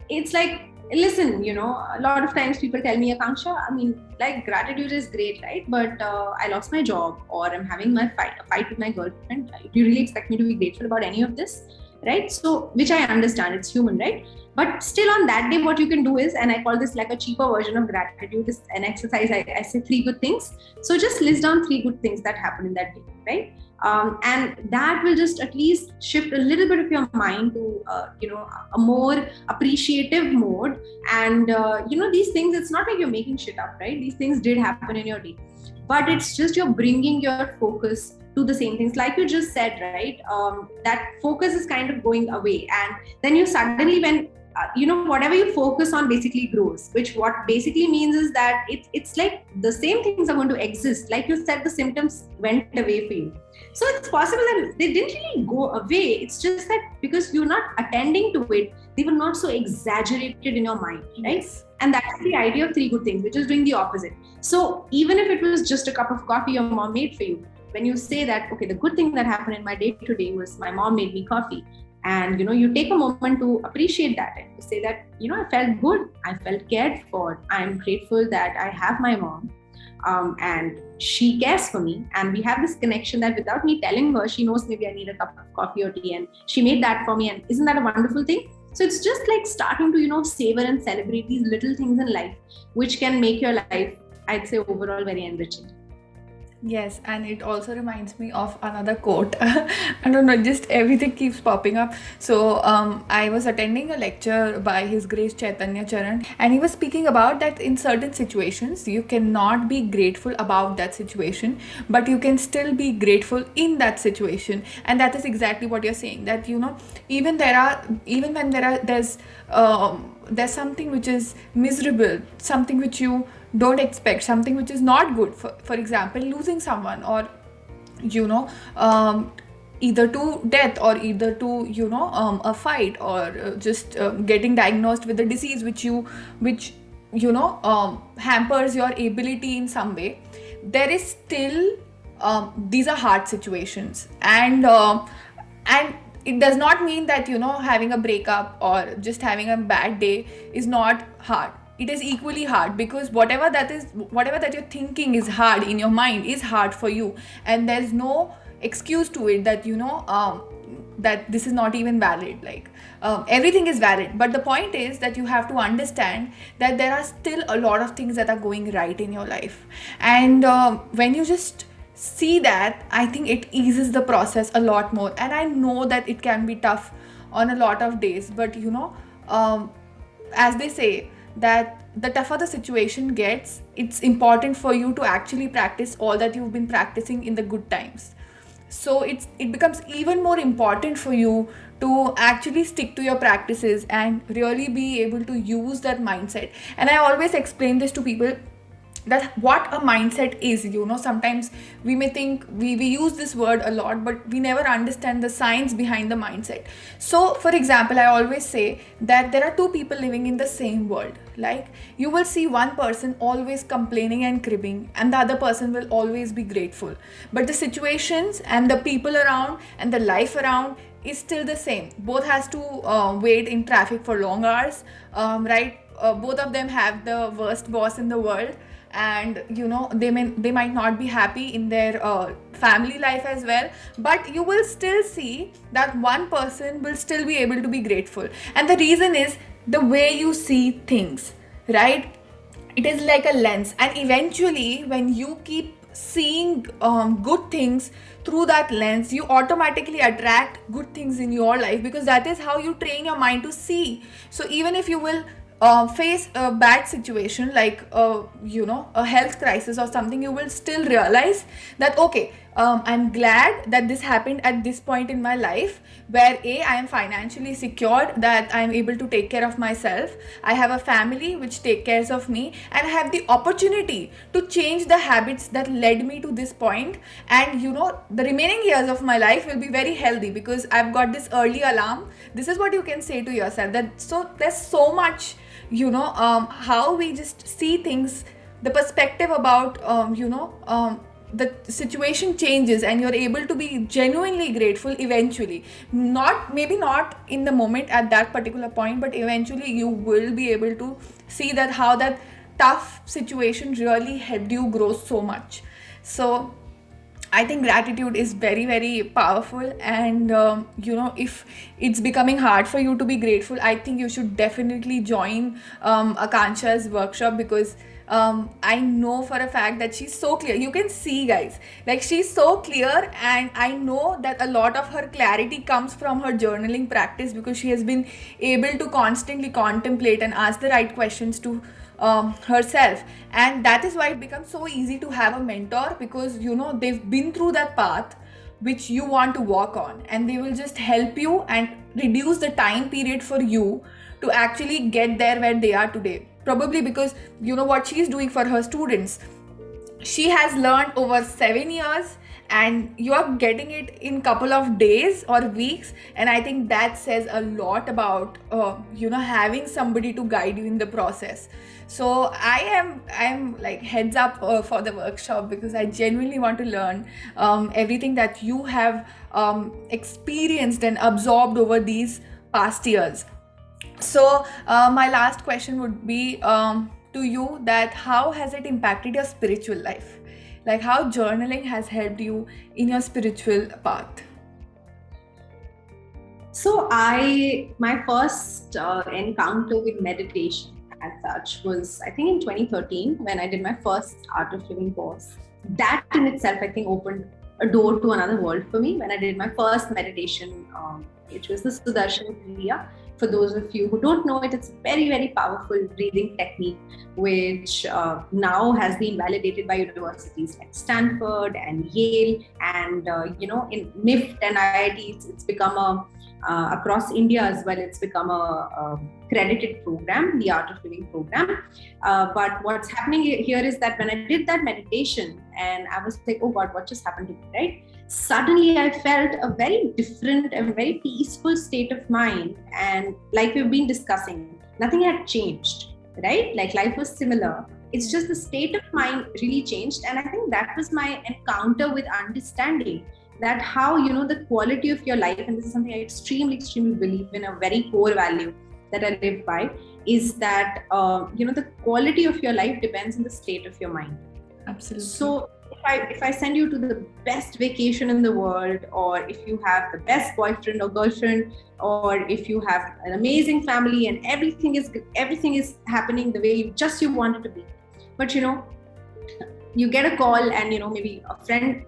it's like, listen, a lot of times people tell me, Akanksha, I mean, like, gratitude is great, right? But I lost my job, or I'm having a fight with my girlfriend. Do you really expect me to be grateful about any of this? Right? So, which I understand, it's human, right? But still on that day, what you can do is, and I call this like a cheaper version of gratitude, is an exercise. I say 3 good things. So just list down 3 good things that happened in that day, right? And that will just at least shift a little bit of your mind to a more appreciative mode. And these things, it's not like you're making shit up, right? These things did happen in your day, but it's just you're bringing your focus to the same things, like you just said, right? That focus is kind of going away, and then you suddenly, when whatever you focus on basically grows, which what basically means is that it's like the same things are going to exist. Like you said, the symptoms went away for you, so it's possible that they didn't really go away. It's just that because you're not attending to it, they were not so exaggerated in your mind, right? Yes. And that's the idea of 3 good things, which is doing the opposite. So even if it was just a cup of coffee your mom made for you, when you say that, okay, the good thing that happened in my day today was my mom made me coffee, and you take a moment to appreciate that and to say that, I felt good, I felt cared for, I'm grateful that I have my mom, and she cares for me, and we have this connection that without me telling her, she knows maybe I need a cup of coffee or tea, and she made that for me. And isn't that a wonderful thing? So it's just like starting to savor and celebrate these little things in life, which can make your life, I'd say, overall very enriching. Yes, and it also reminds me of another quote. I don't know, just everything keeps popping up. So, I was attending a lecture by His Grace Chaitanya Charan, and he was speaking about that in certain situations, you cannot be grateful about that situation, but you can still be grateful in that situation. And that is exactly what you're saying. That even when there's something which is miserable, something which you don't expect, something which is not good, for example, losing someone, or either to death, or either to a fight, or just getting diagnosed with a disease which hampers your ability in some way. There is still, these are hard situations, and it does not mean that having a breakup or just having a bad day is not hard. It is equally hard, because whatever that you're thinking is hard in your mind is hard for you, and there's no excuse to it that that this is not even valid. Like, everything is valid, but the point is that you have to understand that there are still a lot of things that are going right in your life. And when you just see that, I think it eases the process a lot more. And I know that it can be tough on a lot of days, but as they say, that the tougher the situation gets, it's important for you to actually practice all that you've been practicing in the good times. So it becomes even more important for you to actually stick to your practices and really be able to use that mindset. And I always explain this to people, that what a mindset is. Sometimes we may think we use this word a lot, but we never understand the science behind the mindset. So for example, I always say that there are two people living in the same world. Like, you will see one person always complaining and cribbing, and the other person will always be grateful, but the situations and the people around and the life around is still the same. Both has to wait in traffic for long hours, right? Both of them have the worst boss in the world, and they might not be happy in their family life as well, but you will still see that one person will still be able to be grateful. And the reason is the way you see things, right? It is like a lens, and eventually when you keep seeing good things through that lens, you automatically attract good things in your life, because that is how you train your mind to see. So even if you will face a bad situation, like a health crisis or something, you will still realize that, okay, I'm glad that this happened at this point in my life, where I am financially secured, that I'm able to take care of myself, I have a family which take cares of me, and I have the opportunity to change the habits that led me to this point. And the remaining years of my life will be very healthy, because I've got this early alarm. This is what you can say to yourself. That, so there's so much, how we just see things, the perspective about the situation changes, and you're able to be genuinely grateful eventually. Maybe not in the moment at that particular point, but eventually you will be able to see that how that tough situation really helped you grow so much. So I think gratitude is very, very powerful. And, if it's becoming hard for you to be grateful, I think you should definitely join Akansha's workshop, because I know for a fact that she's so clear. You can see, guys, like she's so clear. And I know that a lot of her clarity comes from her journaling practice, because she has been able to constantly contemplate and ask the right questions to herself. And that is why it becomes so easy to have a mentor, because they've been through that path which you want to walk on, and they will just help you and reduce the time period for you to actually get there where they are today. Probably because what she's doing for her students, she has learned over 7 years, and you are getting it in couple of days or weeks. And I think that says a lot about having somebody to guide you in the process. So I am like heads up for the workshop, because I genuinely want to learn everything that you have experienced and absorbed over these past years. So my last question would be to you, that how has it impacted your spiritual life? Like how journaling has helped you in your spiritual path? So my first encounter with meditation as such was, I think, in 2013 when I did my first Art of Living course. That in itself, I think, opened a door to another world for me when I did my first meditation, which was the Sudarshan Kriya. For those of you who don't know it, it's a very, very powerful breathing technique, which now has been validated by universities like Stanford and Yale, and in NIFT and IIT, it's become across India as well. It's become a credited program, the Art of Living program. But what's happening here is that when I did that meditation, and I was like, oh God, what just happened to me, right? Suddenly I felt a very different and very peaceful state of mind. And like we've been discussing, nothing had changed, right? Like life was similar. It's just the state of mind really changed. And I think that was my encounter with understanding that how, the quality of your life, and this is something I extremely, extremely believe in, a very core value that I live by, is that, the quality of your life depends on the state of your mind. Absolutely. So if I send you to the best vacation in the world, or if you have the best boyfriend or girlfriend, or if you have an amazing family and everything is happening the way you want it to be, but you get a call and maybe a friend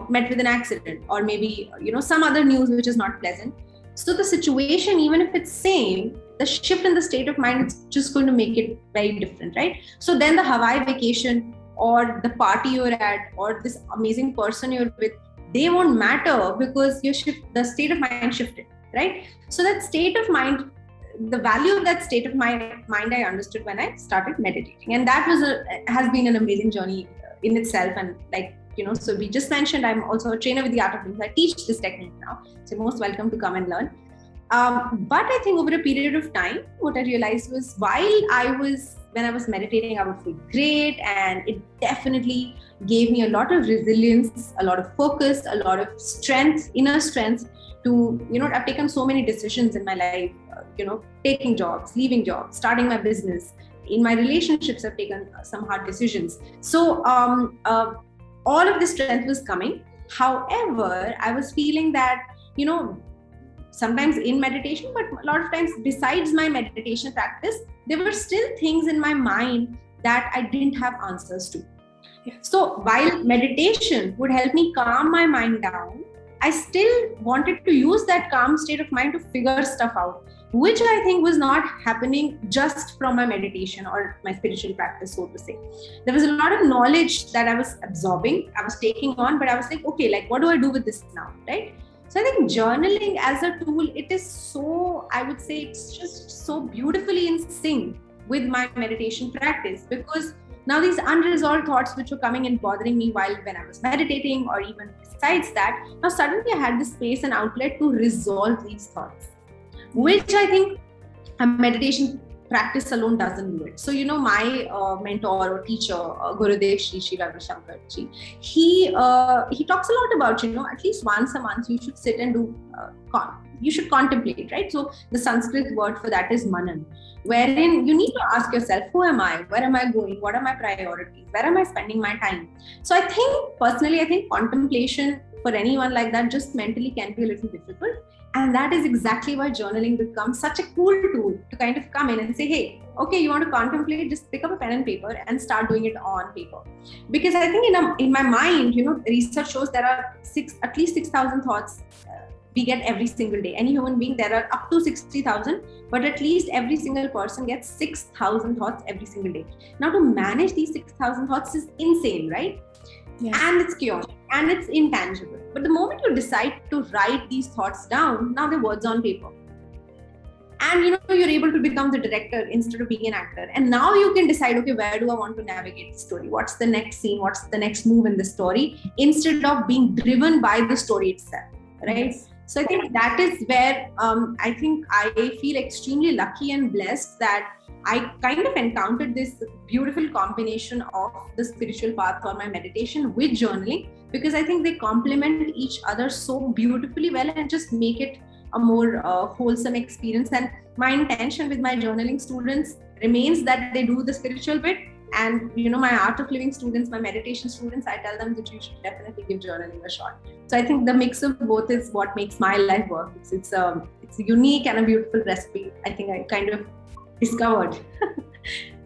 met with an accident, or maybe some other news which is not pleasant. So the situation, even if it's same, the shift in the state of mind, it's just going to make it very different, right? So then the Hawaii vacation, or the party you're at, or this amazing person you're with, they won't matter, because the state of mind shifted, right? So that state of mind, the value of that state of mind I understood when I started meditating, and that has been an amazing journey in itself. And so we just mentioned, I'm also a trainer with the Art of Living. I teach this technique now, so you're most welcome to come and learn. But I think over a period of time, what I realized was, when I was meditating, I would feel great, and it definitely gave me a lot of resilience, a lot of focus, a lot of strength, inner strength to, I've taken so many decisions in my life, taking jobs, leaving jobs, starting my business. In my relationships, I've taken some hard decisions. So all of this strength was coming. However, I was feeling that, sometimes in meditation, but a lot of times besides my meditation practice, there were still things in my mind that I didn't have answers to. Yeah. So while meditation would help me calm my mind down, I still wanted to use that calm state of mind to figure stuff out, which I think was not happening just from my meditation or my spiritual practice, so to say. There was a lot of knowledge that I was absorbing, I was taking on, but I was like, okay, what do I do with this now, right? So I think journaling as a tool, it is so, I would say, it's just so beautifully in sync with my meditation practice, because now these unresolved thoughts which were coming and bothering me when I was meditating, or even besides that, now suddenly I had this space and outlet to resolve these thoughts, which I think a meditation practice alone doesn't do it. So, my mentor or teacher, Gurudev Sri Ravi Shankar Ji, he talks a lot about, at least once a month, you should sit and do, you should contemplate, right? So the Sanskrit word for that is manan, wherein you need to ask yourself, who am I? Where am I going? What are my priorities? Where am I spending my time? So I think personally, I think contemplation for anyone like that just mentally can be a little difficult. And that is exactly why journaling becomes such a cool tool to kind of come in and say, hey, okay, you want to contemplate, just pick up a pen and paper and start doing it on paper. Because I think in my mind, research shows there are at least 6,000 thoughts we get every single day. Any human being, there are up to 60,000, but at least every single person gets 6,000 thoughts every single day. Now, to manage these 6,000 thoughts is insane, right? Yes. And it's chaotic and it's intangible. But the moment you decide to write these thoughts down, now they're words on paper. And you're able to become the director instead of being an actor. And now you can decide, okay, where do I want to navigate the story? What's the next scene? What's the next move in the story? Instead of being driven by the story itself, right? Yes. So I think that is where I think I feel extremely lucky and blessed that I kind of encountered this beautiful combination of the spiritual path or my meditation with journaling, because I think they complement each other so beautifully well and just make it a more wholesome experience. And my intention with my journaling students remains that they do the spiritual bit, and my art of living students, my meditation students, I tell them that you should definitely give journaling a shot. So I think the mix of both is what makes my life work. It's a unique and a beautiful recipe. I think I kind of discovered.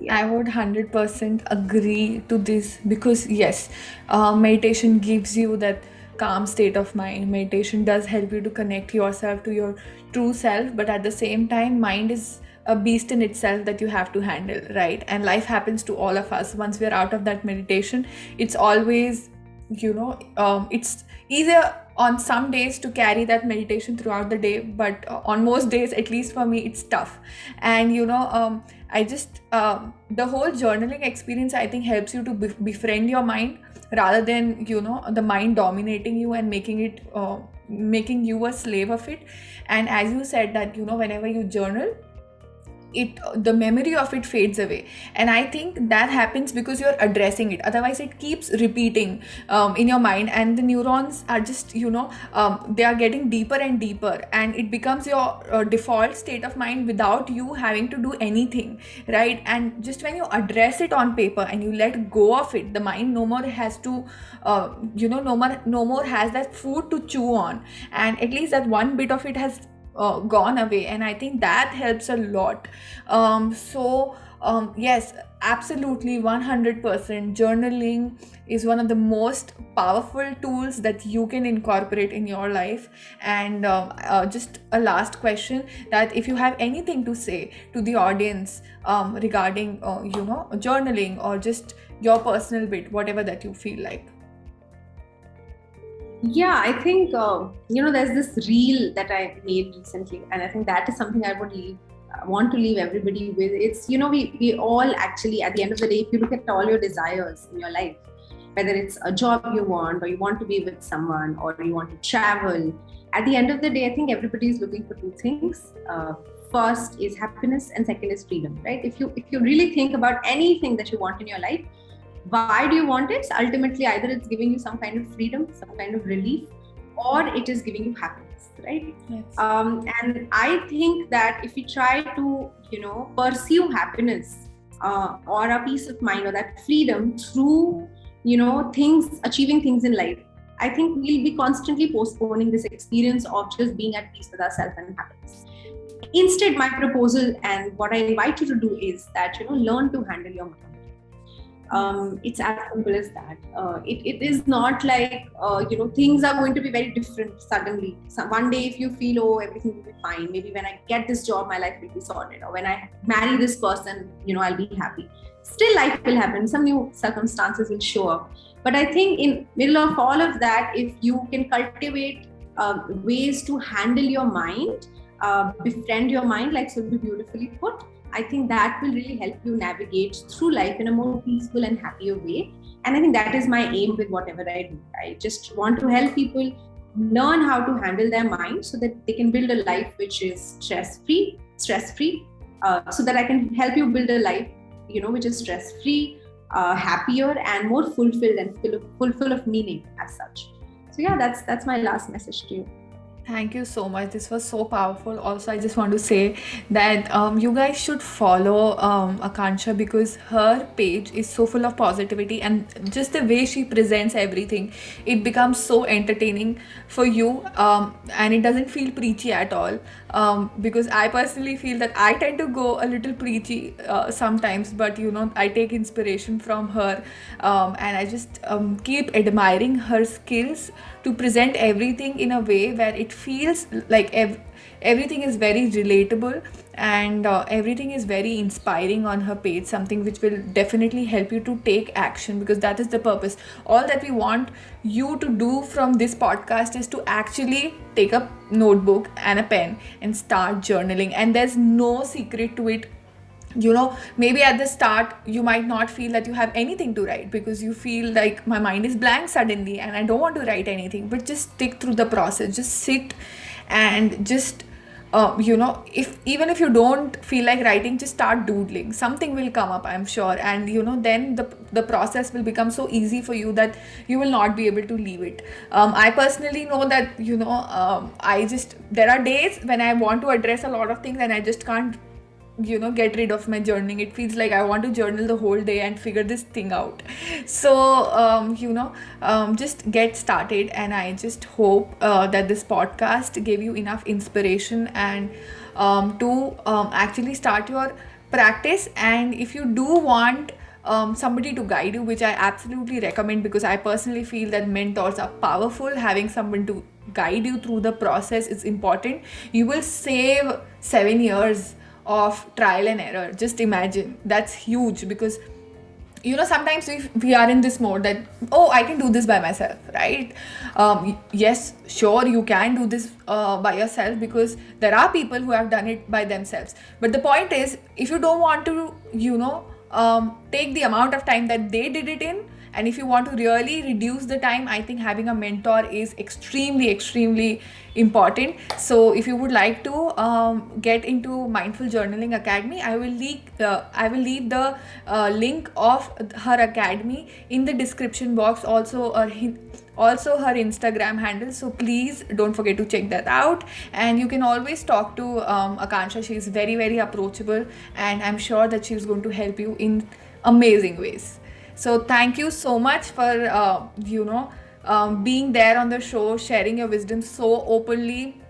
Yeah. I would 100% agree to this, because yes, meditation gives you that calm state of mind. Meditation does help you to connect yourself to your true self, but at the same time, mind is a beast in itself that you have to handle, right? And life happens to all of us. Once we're out of that meditation, it's always, it's easier on some days to carry that meditation throughout the day, but on most days, at least for me, it's tough. And I just the whole journaling experience, I think, helps you to befriend your mind rather than the mind dominating you and making you a slave of it. And as you said that whenever you journal, the memory of it fades away, and I think that happens because you're addressing it. Otherwise it keeps repeating in your mind, and the neurons are just they are getting deeper and deeper, and it becomes your default state of mind without you having to do anything, right? And just when you address it on paper and you let go of it, the mind no more has to no more has that food to chew on, and at least that one bit of it has gone away, and I think that helps a lot. Yes, absolutely, 100%. Journaling is one of the most powerful tools that you can incorporate in your life. And just a last question, that if you have anything to say to the audience regarding journaling, or just your personal bit, whatever that you feel like. Yeah, I think there's this reel that I made recently, and I think that is something I would want to leave everybody with. It's we all actually, at the end of the day, if you look at all your desires in your life, whether it's a job you want, or you want to be with someone, or you want to travel, at the end of the day, I think everybody is looking for two things. First is happiness, and second is freedom, right? If you really think about anything that you want in your life, why do you want it? So ultimately, either it's giving you some kind of freedom, some kind of relief, or it is giving you happiness, right? Yes. And I think that if we try to, pursue happiness or a peace of mind or that freedom through, achieving things in life, I think we'll be constantly postponing this experience of just being at peace with ourselves and happiness. Instead, my proposal and what I invite you to do is that, learn to handle your mind. It's as simple as that. It is not like things are going to be very different suddenly. So one day if you feel, oh, everything will be fine, maybe when I get this job my life will be sorted, or when I marry this person I'll be happy. Still life will happen, some new circumstances will show up. But I think in middle of all of that, if you can cultivate ways to handle your mind, befriend your mind, like so beautifully put, I think that will really help you navigate through life in a more peaceful and happier way. And I think that is my aim with whatever I do. I just want to help people learn how to handle their mind so that they can build a life which is stress-free, so that I can help you build a life, which is stress-free, happier, and more fulfilled and full of meaning as such. So yeah, that's my last message to you. Thank you so much. This was so powerful. Also, I just want to say that you guys should follow Akansha, because her page is so full of positivity, and just the way she presents everything, it becomes so entertaining for you, and it doesn't feel preachy at all. Because I personally feel that I tend to go a little preachy sometimes, but I take inspiration from her, and I just keep admiring her skills to present everything in a way where it feels like everything is very relatable, and everything is very inspiring on her page, something which will definitely help you to take action, because that is the purpose. All that we want you to do from this podcast is to actually take a notebook and a pen and start journaling, and there's no secret to it. Maybe at the start you might not feel that you have anything to write, because you feel like my mind is blank suddenly and I don't want to write anything, but just stick through the process, just sit and just if even if you don't feel like writing, just start doodling. Something will come up, I'm sure, and then the process will become so easy for you that you will not be able to leave it. I personally know that I just there are days when I want to address a lot of things and I just can't get rid of my journaling. It feels like I want to journal the whole day and figure this thing out. So just get started, and I just hope that this podcast gave you enough inspiration and to actually start your practice. And if you do want somebody to guide you, which I absolutely recommend, because I personally feel that mentors are powerful. Having someone to guide you through the process is important. You will save 7 years of trial and error. Just imagine, that's huge, because sometimes we are in this mode that, oh, I can do this by myself, right? Yes, sure, you can do this by yourself, because there are people who have done it by themselves. But the point is, if you don't want to take the amount of time that they did it in, and if you want to really reduce the time, I think having a mentor is extremely important. So if you would like to get into Mindful Journaling Academy, I will leave the link of her academy in the description box, also her Instagram handle. So please don't forget to check that out. And you can always talk to Akansha. She is very approachable, and I'm sure that she's going to help you in amazing ways. So thank you so much for being there on the show, sharing your wisdom so openly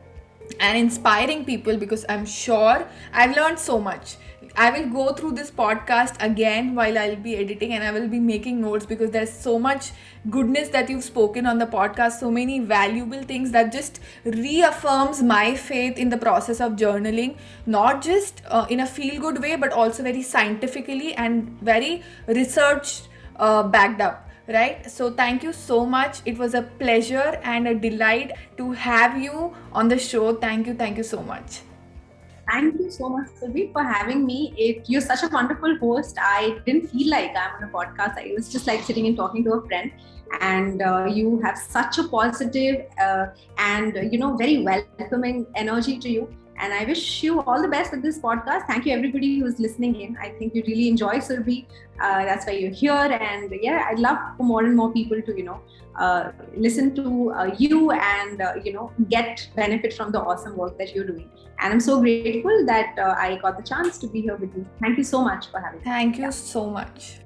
and inspiring people, because I'm sure I've learned so much. I will go through this podcast again while I'll be editing, and I will be making notes, because there's so much goodness that you've spoken on the podcast, so many valuable things that just reaffirms my faith in the process of journaling, not just in a feel good way, but also very scientifically and very research backed up. Right? So thank you so much. It was a pleasure and a delight to have you on the show. Thank you so much. Thank you so much, Surbhi, for having me. You're such a wonderful host. I didn't feel like I'm on a podcast. I was just like sitting and talking to a friend. And you have such a positive and very welcoming energy to you. And I wish you all the best with this podcast. Thank you, everybody who's listening in. I think you really enjoy Surbhi. That's why you're here. And yeah, I'd love for more and more people to listen to you and get benefit from the awesome work that you're doing. And I'm so grateful that I got the chance to be here with you. Thank you so much for having me. Thank you so much.